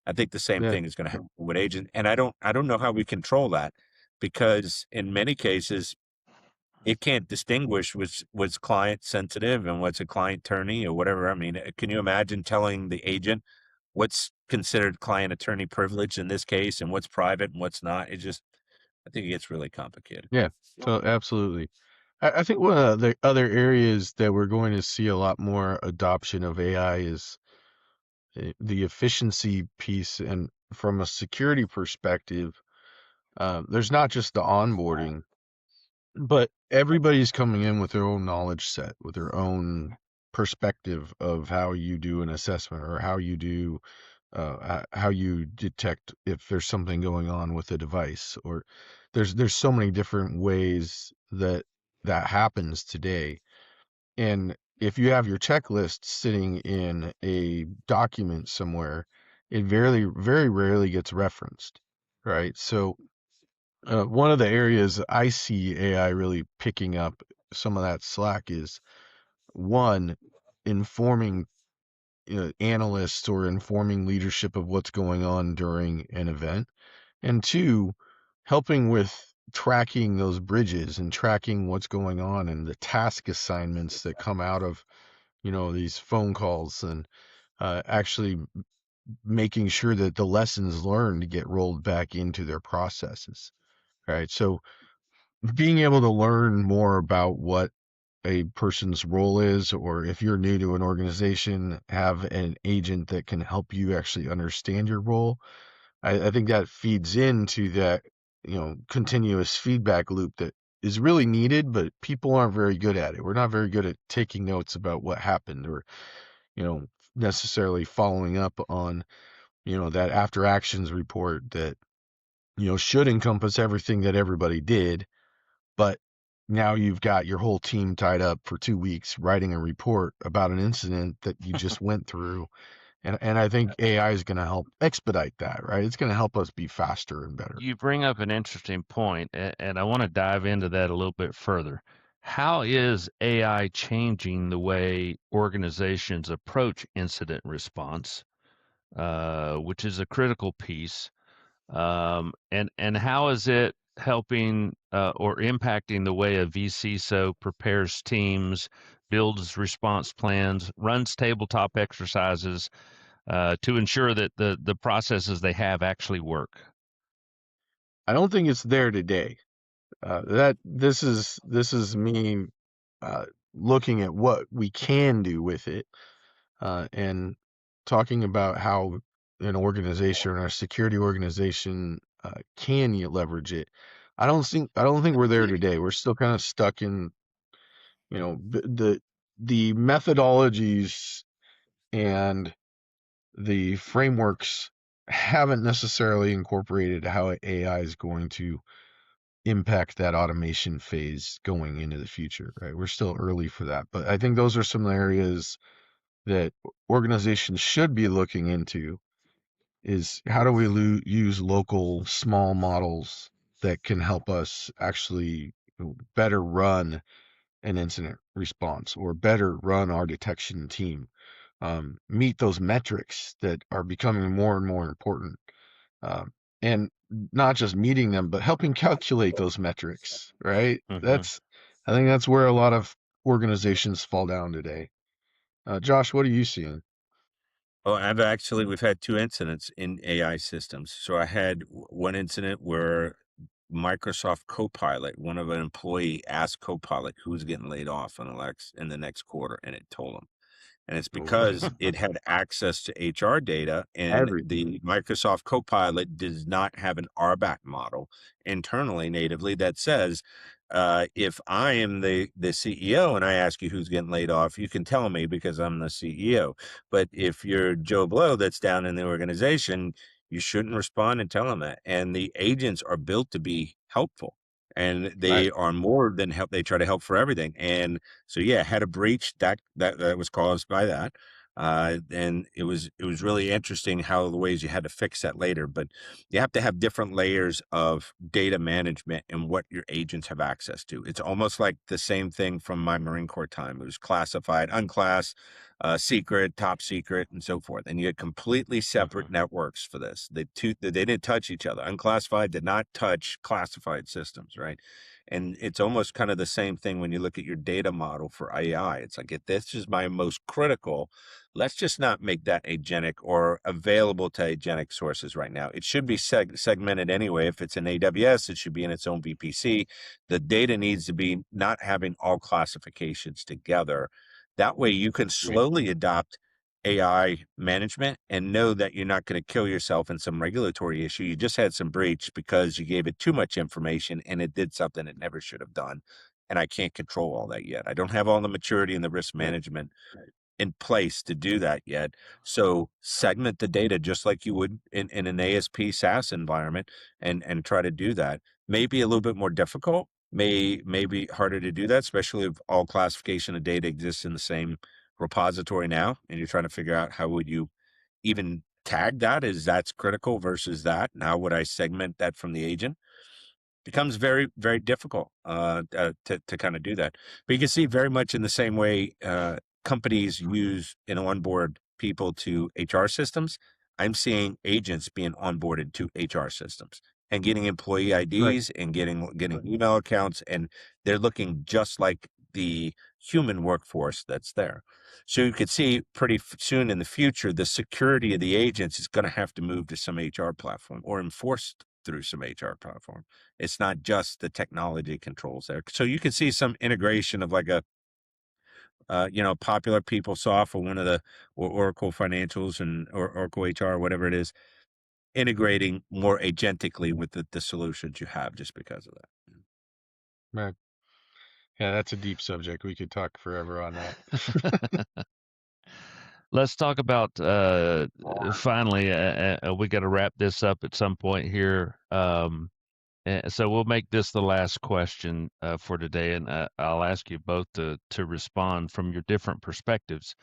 Speaker 2: I think the same
Speaker 3: Yeah.
Speaker 2: thing is going to happen with agents. And I don't know how we control that, because in many cases, it can't distinguish what's client sensitive and what's a client attorney or whatever. I mean, can you imagine telling the agent what's considered client attorney privilege in this case and what's private and what's not? I think it gets really complicated.
Speaker 3: Yeah. So absolutely. I think one of the other areas that we're going to see a lot more adoption of AI is the efficiency piece. And from a security perspective, there's not just the onboarding, but everybody's coming in with their own knowledge set, with their own perspective of how you do an assessment or how you do how you detect if there's something going on with a device. Or there's so many different ways that happens today. And if you have your checklist sitting in a document somewhere, it very rarely gets referenced, right? So one of the areas I see AI really picking up some of that slack is, one, informing analysts or informing leadership of what's going on during an event, and two, helping with tracking those bridges and tracking what's going on and the task assignments that come out of these phone calls, and actually making sure that the lessons learned get rolled back into their processes, right? So being able to learn more about what a person's role is, or if you're new to an organization, have an agent that can help you actually understand your role. I think that feeds into that, continuous feedback loop that is really needed, but people aren't very good at it. We're not very good at taking notes about what happened, or, necessarily following up on, that after actions report that, should encompass everything that everybody did. But now you've got your whole team tied up for 2 weeks writing a report about an incident that you just went through. And I think AI is going to help expedite that, right? It's going to help us be faster and better.
Speaker 1: You bring up an interesting point, and I want to dive into that a little bit further. How is AI changing the way organizations approach incident response, which is a critical piece? And how is it helping or impacting the way a vCISO prepares teams, builds response plans, runs tabletop exercises to ensure that the processes they have actually work?
Speaker 3: I don't think it's there today. That this is me uh, looking at what we can do with it, and talking about how an organization or a security organization can you leverage it. I don't think we're there today. We're still kind of stuck in the methodologies and the frameworks haven't necessarily incorporated how AI is going to impact that automation phase going into the future, right? We're still early for that, but I think those are some areas that organizations should be looking into. Is how do we use local small models that can help us actually better run an incident response, or better run our detection team, meet those metrics that are becoming more and more important, and not just meeting them, but helping calculate those metrics, right?
Speaker 1: Hmm.
Speaker 3: I think that's where a lot of organizations fall down today. Josh, what are you seeing?
Speaker 2: Oh, we've had two incidents in AI systems. So I had one incident where Microsoft Copilot, one of an employee asked Copilot who's getting laid off in the next quarter, and it told him. And it's
Speaker 3: Oh,
Speaker 2: because it had access to HR data, and
Speaker 3: everything.
Speaker 2: the Microsoft Copilot does not have an RBAC model internally natively that says, if I am the CEO and I ask you who's getting laid off, you can tell me because I'm the CEO. But if you're Joe Blow that's down in the organization, you shouldn't respond and tell them that. And the agents are built to be helpful, and
Speaker 3: I,
Speaker 2: they are more than help. They try to help for everything. And so, yeah, had a breach that was caused by that. And it was really interesting how the ways you had to fix that later. But you have to have different layers of data management and what your agents have access to. It's almost like the same thing from my Marine Corps time. It was classified, unclass, secret, top secret, and so forth. And you had completely separate networks for this. They didn't touch each other. Unclassified did not touch classified systems, right? And it's almost kind of the same thing when you look at your data model for AI. It's like, if this is my most critical, let's just not make that agentic or available to agentic sources right now. It should be segmented anyway. If it's in AWS, it should be in its own VPC. The data needs to be not having all classifications together. That way you can slowly adopt AI management and know that you're not going to kill yourself in some regulatory issue. You just had some breach because you gave it too much information and it did something it never should have done. And I can't control all that yet. I don't have all the maturity and the risk management in place to do that yet. So segment the data just like you would in an ASP SaaS environment and try to do that. Maybe a little bit more difficult, may be harder to do that, especially if all classification of data exists in the same repository now, and you're trying to figure out how would you even tag that as that's critical versus that. Now would I segment that from the agent? Becomes very, very difficult to kind of do that. But you can see very much in the same way companies use and onboard people to HR systems. I'm seeing agents being onboarded to HR systems and getting employee
Speaker 3: Right.
Speaker 2: IDs and getting email accounts, and they're looking just like the human workforce that's there. So you could see pretty soon in the future, the security of the agents is going to have to move to some HR platform or enforced through some HR platform. It's not just the technology controls there. So you can see some integration of like a, popular PeopleSoft or one of the or Oracle Financials or Oracle HR, whatever it is, integrating more agentically with the solutions you have just because of that.
Speaker 3: Right. Yeah, that's a deep subject. We could talk forever on that.
Speaker 1: Let's talk about finally. We got to wrap this up at some point here. So we'll make this the last question for today, and I'll ask you both to respond from your different perspectives.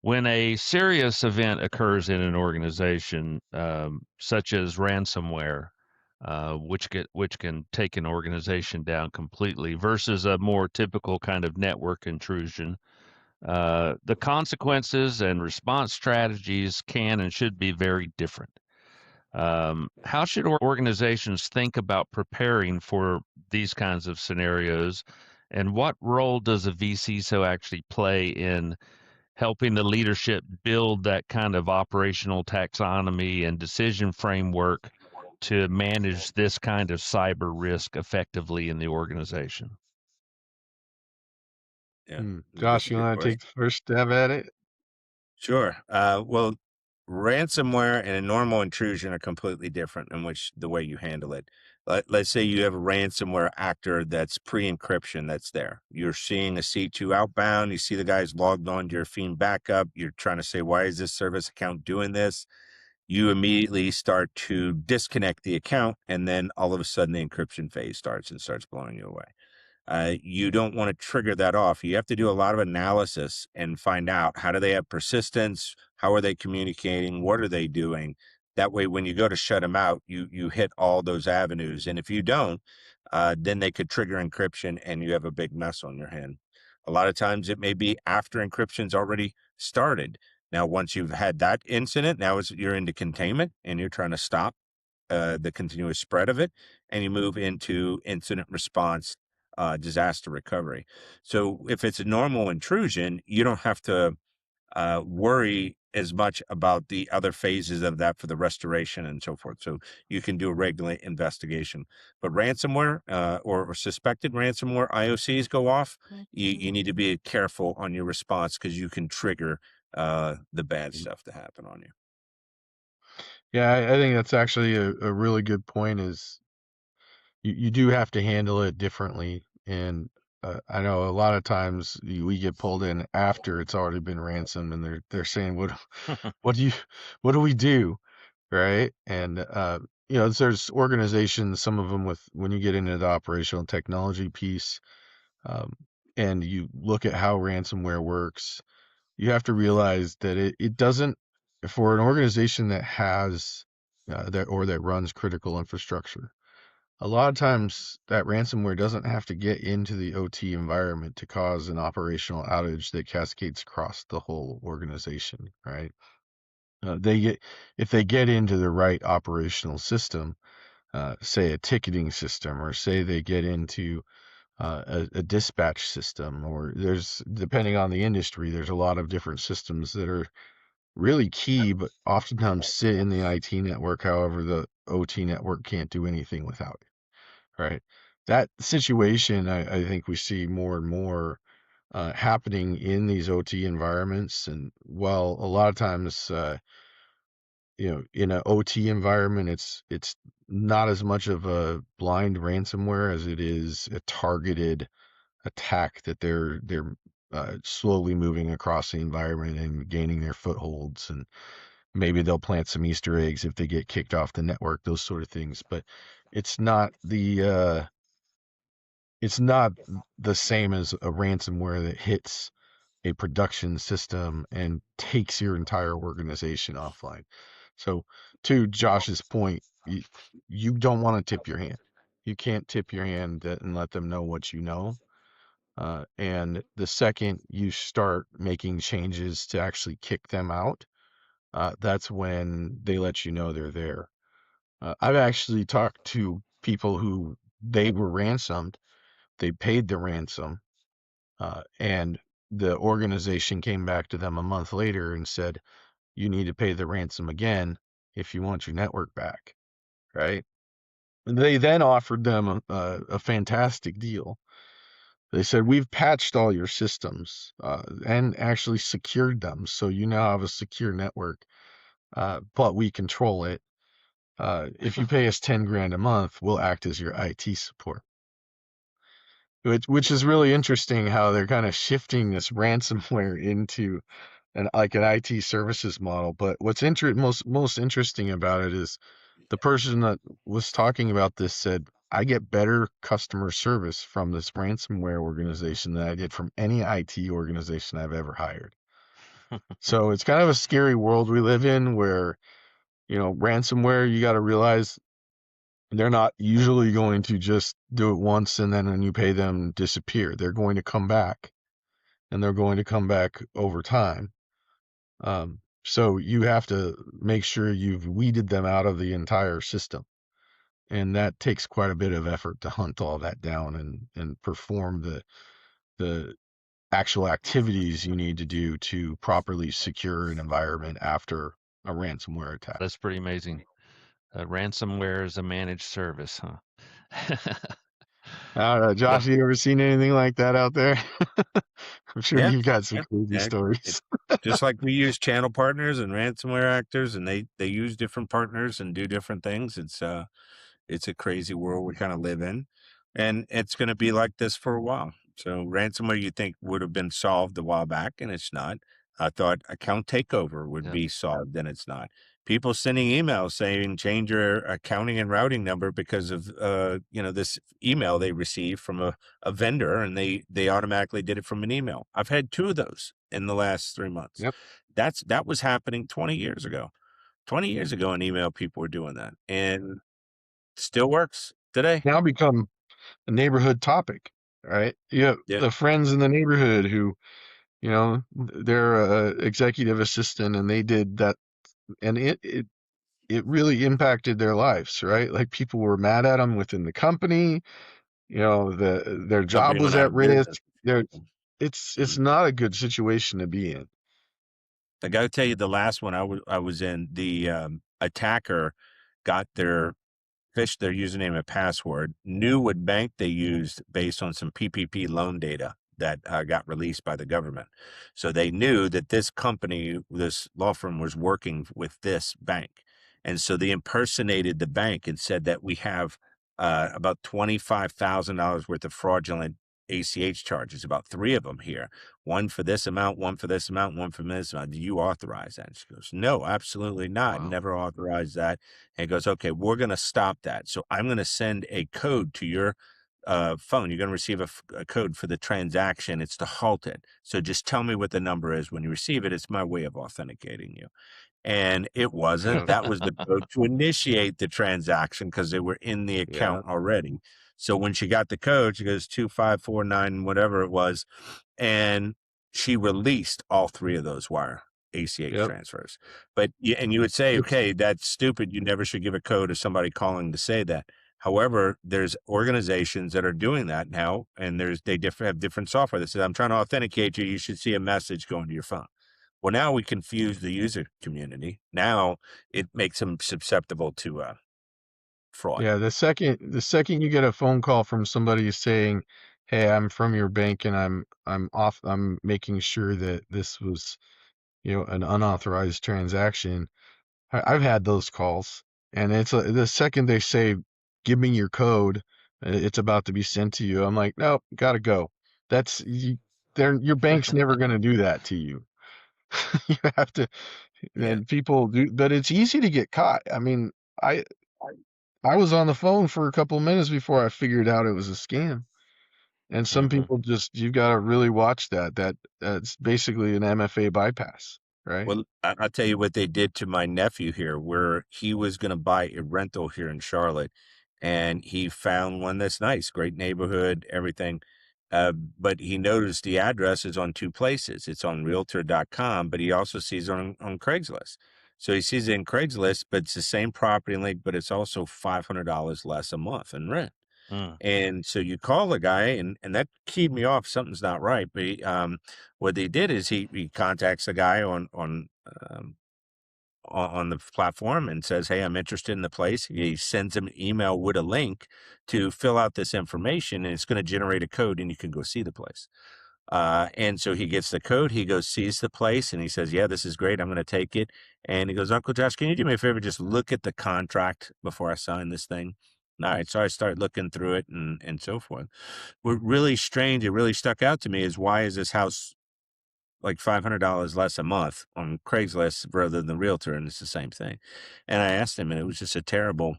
Speaker 1: When a serious event occurs in an organization, such as ransomware, which can take an organization down completely, versus a more typical kind of network intrusion, the consequences and response strategies can and should be very different. How should organizations think about preparing for these kinds of scenarios, and what role does a vCISO actually play in helping the leadership build that kind of operational taxonomy and decision framework to manage this kind of cyber risk effectively in the organization?
Speaker 2: Yeah, that's
Speaker 3: Josh,
Speaker 2: a
Speaker 3: you
Speaker 2: good
Speaker 3: want to
Speaker 2: question.
Speaker 3: take the first stab at it?
Speaker 2: Sure. Well, ransomware and a normal intrusion are completely different in which the way you handle it. Let's say you have a ransomware actor that's pre-encryption that's there. You're seeing a C2 outbound. You see the guy's logged on to your Fiend backup. You're trying to say, why is this service account doing this? You immediately start to disconnect the account, and then all of a sudden the encryption phase starts and starts blowing you away. You don't want to trigger that off. You have to do a lot of analysis and find out how do they have persistence? How are they communicating? What are they doing? That way, when you go to shut them out, you hit all those avenues. And if you don't, then they could trigger encryption and you have a big mess on your hand. A lot of times it may be after encryption's already started. Now, once you've had that incident, now you're into containment and you're trying to stop the continuous spread of it, and you move into incident response, disaster recovery. So if it's a normal intrusion, you don't have to worry as much about the other phases of that for the restoration and so forth. So you can do a regular investigation. But ransomware or suspected ransomware IOCs go off, you need to be careful on your response because you can trigger the bad stuff to happen on you.
Speaker 3: Yeah, I think that's actually a really good point. Is you do have to handle it differently, and I know a lot of times we get pulled in after it's already been ransomed, and they're saying, what do you what do we do, right? And there's organizations, some of them with when you get into the operational technology piece, um, and you look at how ransomware works. you have to realize that it doesn't, for an organization that has that runs critical infrastructure, a lot of times that ransomware doesn't have to get into the OT environment to cause an operational outage that cascades across the whole organization, right? If they get into the right operational system, say a ticketing system, or say they get into a dispatch system, or depending on the industry, there's a lot of different systems that are really key, but oftentimes sit in the IT network. However, the OT network can't do anything without it, right? That situation, I think we see more and more happening in these OT environments. And while a lot of times, in an OT environment, it's not as much of a blind ransomware as it is a targeted attack that they're slowly moving across the environment and gaining their footholds, and maybe they'll plant some Easter eggs if they get kicked off the network, those sort of things. But it's not it's not the same as a ransomware that hits a production system and takes your entire organization offline. So, to Josh's point, you don't want to tip your hand. You can't tip your hand and let them know what you know. And the second you start making changes to actually kick them out, that's when they let you know they're there. I've actually talked to people who they were ransomed, they paid the ransom, and the organization came back to them a month later and said, you need to pay the ransom again if you want your network back, right? And they then offered them a fantastic deal. They said, we've patched all your systems and actually secured them. So you now have a secure network, but we control it. If you pay us 10 grand a month, we'll act as your IT support. Which is really interesting how they're kind of shifting this ransomware into an IT services model. But what's most interesting about it is the person that was talking about this said, I get better customer service from this ransomware organization than I did from any IT organization I've ever hired. So it's kind of a scary world we live in where, ransomware, you got to realize they're not usually going to just do it once and then when you pay them disappear. They're going to come back, and they're going to come back over time. So you have to make sure you've weeded them out of the entire system. And that takes quite a bit of effort to hunt all that down and perform the actual activities you need to do to properly secure an environment after a ransomware attack.
Speaker 1: That's pretty amazing. Ransomware is a managed service, huh?
Speaker 3: I don't know, Josh, you ever seen anything like that out there? I'm sure
Speaker 2: Yeah,
Speaker 3: you've got some
Speaker 2: yeah,
Speaker 3: crazy
Speaker 2: yeah.
Speaker 3: stories.
Speaker 2: Just like we use channel partners and ransomware actors, and they use different partners and do different things. It's a crazy world we kind of live in, and it's going to be like this for a while. So ransomware you think would have been solved a while back, and it's not. I thought account takeover would be solved, and it's not. People sending emails saying change your accounting and routing number because of this email they received from a vendor, and they automatically did it from an email. I've had 2 of those in the last 3 months.
Speaker 3: Yep.
Speaker 2: That was happening 20 years ago. 20 years ago in email, people were doing that, and still works today.
Speaker 3: Now become a neighborhood topic, right? You have
Speaker 2: Yeah.
Speaker 3: the friends in the neighborhood who, they're a executive assistant and they did that, and it really impacted their lives, right? Like people were mad at them within the company, their job
Speaker 2: Company
Speaker 3: was
Speaker 2: went out
Speaker 3: at
Speaker 2: of business.
Speaker 3: risk. It's not a good situation to be in.
Speaker 2: I got to tell you, the last one I was in, the attacker got their username and password, knew what bank they used based on some PPP loan data that got released by the government. So they knew that this company, this law firm, was working with this bank. And so they impersonated the bank and said that we have about $25,000 worth of fraudulent ACH charges, about 3 of them here. One for this amount, one for this amount, one for this amount. Do you authorize that? And she goes, no, absolutely not.
Speaker 3: Wow.
Speaker 2: Never authorized that. And he goes, okay, we're going to stop that. So I'm going to send a code to your phone. You're going to receive a code for the transaction. It's to halt it. So just tell me what the number is when you receive it. It's my way of authenticating you. And it wasn't.
Speaker 3: Yeah.
Speaker 2: That was the code to initiate the transaction because they were in the
Speaker 3: Yeah.
Speaker 2: account already. So when she got the code, she goes 2549, whatever it was, and she released all three of those wire ACH
Speaker 3: Yep.
Speaker 2: transfers. But and you would say,
Speaker 3: It's
Speaker 2: okay, that's stupid. You never should give a code to somebody calling to say that. However, there's organizations that are doing that now, and they have different software that says, I'm trying to authenticate you. You should see a message going to your phone. Well, now we confuse the user community. Now it makes them susceptible to fraud.
Speaker 3: Yeah, the second you get a phone call from somebody saying, "Hey, I'm from your bank and I'm making sure that this was, an unauthorized transaction." I've had those calls, and the second they say, "Give me your code," it's about to be sent to you. I'm like, "Nope, gotta go." That's you, your bank's never gonna do that to you. You have to,
Speaker 2: Yeah.
Speaker 3: and people do, but it's easy to get caught. I mean, I I was on the phone for a couple of minutes before I figured out it was a scam. And some
Speaker 1: Mhm.
Speaker 3: people you've got to really watch that. That's basically an MFA bypass, right?
Speaker 2: Well, I'll tell you what they did to my nephew here, where he was going to buy a rental here in Charlotte, and he found one that's nice, great neighborhood, everything. But he noticed the address is on two places. It's on Realtor.com, but he also sees it on Craigslist. So he sees it in Craigslist, but it's the same property link, but it's also $500 less a month in rent.
Speaker 1: Mm.
Speaker 2: And so you call the guy, and that keyed me off. Something's not right. But what they did is he contacts the guy on the platform and says, "Hey, I'm interested in the place." He sends him an email with a link to fill out this information, and it's going to generate a code, and you can go see the place. And so he gets the code, he goes, sees the place, and he says, "Yeah, this is great. I'm going to take it." And he goes, "Uncle Josh, can you do me a favor? Just look at the contract before I sign this thing." All right. So I start looking through it and so forth. What really strange, it really stuck out to me is, why is this house like $500 less a month on Craigslist rather than the realtor? And it's the same thing. And I asked him, and it was just a terrible,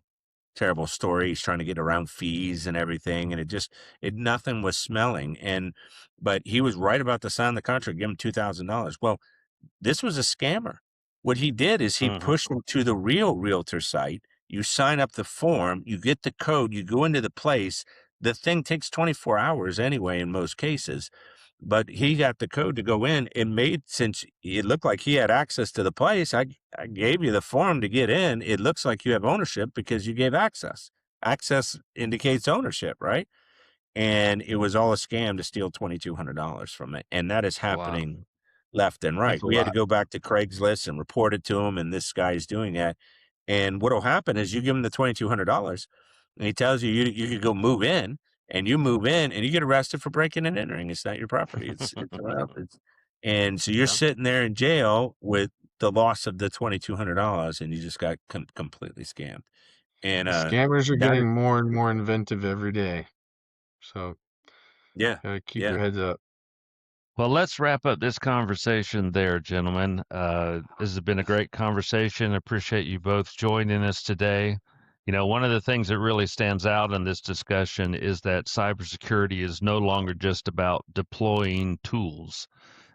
Speaker 2: terrible story. He's trying to get around fees and everything. And nothing was smelling. But he was right about to sign the contract, give him $2,000. Well, this was a scammer. What he did is he
Speaker 1: Mhm.
Speaker 2: pushed them to the real realtor site. You sign up the form, you get the code, you go into the place. The thing takes 24 hours anyway in most cases. But he got the code to go in. Since it looked like he had access to the place, I gave you the form to get in. It looks like you have ownership because you gave access. Access indicates ownership, right? And it was all a scam to steal $2,200 from it. And that is
Speaker 1: Wow.
Speaker 2: happening left and right.
Speaker 3: That's a
Speaker 2: We had to
Speaker 3: lot.
Speaker 2: go back to Craigslist and report it to him, and this guy is doing that. And what'll happen is you give him the $2,200, and he tells you you could go move in, and you move in, and you get arrested for breaking and entering. It's not your property. And so you're
Speaker 1: Yeah.
Speaker 2: sitting there in jail with the loss of the $2,200, and you just got completely scammed. And
Speaker 3: The scammers are
Speaker 2: that is,
Speaker 3: getting more and more inventive every day. So
Speaker 2: yeah,
Speaker 3: gotta keep
Speaker 2: yeah.
Speaker 3: your heads up.
Speaker 1: Well, let's wrap up this conversation there, gentlemen. This has been a great conversation. Appreciate you both joining us today. One of the things that really stands out in this discussion is that cybersecurity is no longer just about deploying tools.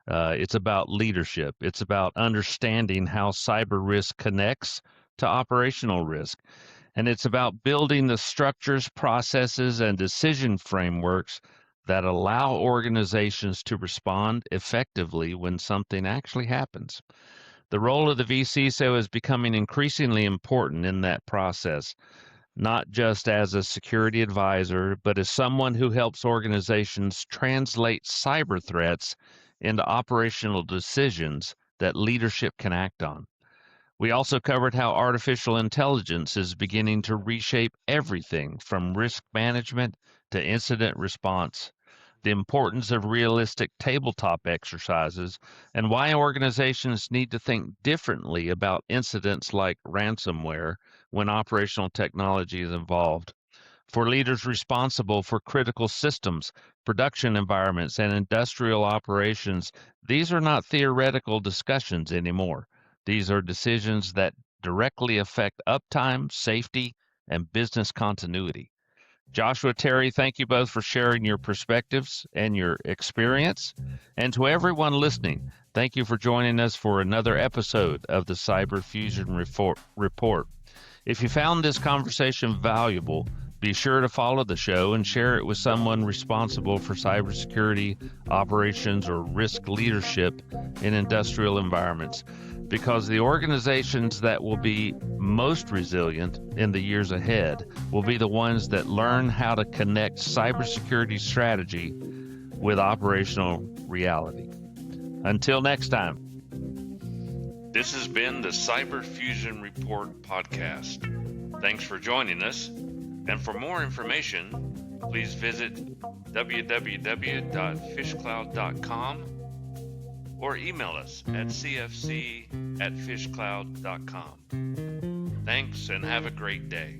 Speaker 1: It's about leadership. It's about understanding how cyber risk connects to operational risk. And it's about building the structures, processes, and decision frameworks that allow organizations to respond effectively when something actually happens. The role of the vCISO is becoming increasingly important in that process, not just as a security advisor, but as someone who helps organizations translate cyber threats into operational decisions that leadership can act on. We also covered how artificial intelligence is beginning to reshape everything from risk management to incident response, the importance of realistic tabletop exercises, and why organizations need to think differently about incidents like ransomware when operational technology is involved. For leaders responsible for critical systems, production environments, and industrial operations, these are not theoretical discussions anymore. These are decisions that directly affect uptime, safety, and business continuity. Joshua, Terry, thank you both for sharing your perspectives and your experience. And to everyone listening, thank you for joining us for another episode of the Cyber Fusion Report. If you found this conversation valuable, be sure to follow the show and share it with someone responsible for cybersecurity operations or risk leadership in industrial environments, because the organizations that will be most resilient in the years ahead will be the ones that learn how to connect cybersecurity strategy with operational reality. Until next time. This has been the Cyber Fusion Report podcast. Thanks for joining us. And for more information, please visit www.fishcloud.com or email us at cfc@fishcloud.com. Thanks and have a great day.